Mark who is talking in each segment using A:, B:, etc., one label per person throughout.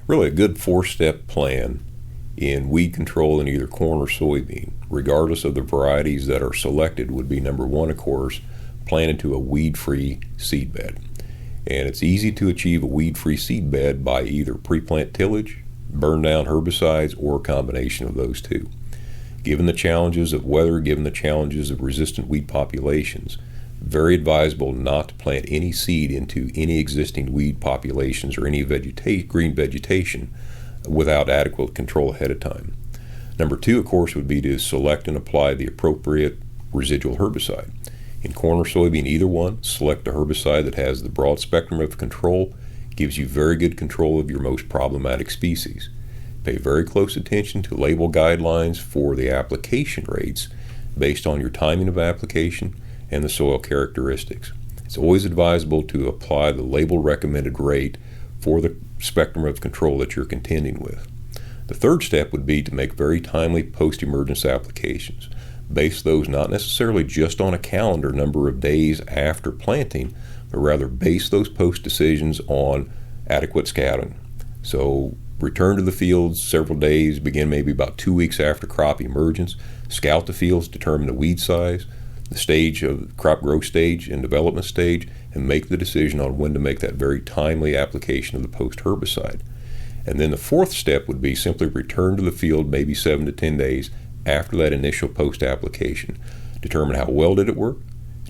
A: Really a good four-step plan in weed control in either corn or soybean, regardless of the varieties that are selected, would be number one, of course, plant into a weed-free seed bed. And it's easy to achieve a weed-free seed bed by either pre-plant tillage, burn down herbicides, or a combination of those two. Given the challenges of weather, given the challenges of resistant weed populations, very advisable not to plant any seed into any existing weed populations or any green vegetation without adequate control ahead of time. Number two, of course, would be to select and apply the appropriate residual herbicide. In corn or soybean, either one, select a herbicide that has the broad spectrum of control, gives you very good control of your most problematic species. Pay very close attention to label guidelines for the application rates based on your timing of application and the soil characteristics. It's always advisable to apply the label recommended rate for the spectrum of control that you're contending with. The third step would be to make very timely post-emergence applications. Base those not necessarily just on a calendar number of days after planting, but rather base those post decisions on adequate scouting. So return to the fields several days, begin maybe about 2 weeks after crop emergence, scout the fields, determine the weed size, the stage of crop growth stage and development stage, and make the decision on when to make that very timely application of the post herbicide. And then the fourth step would be simply return to the field maybe 7 to 10 days after that initial post application. Determine how well did it work.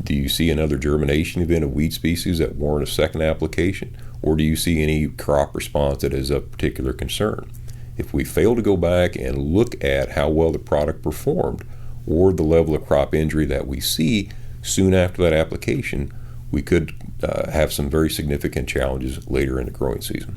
A: Do you see another germination event of weed species that warrant a second application, or do you see any crop response that is of particular concern? If we fail to go back and look at how well the product performed or the level of crop injury that we see soon after that application, we could have some very significant challenges later in the growing season.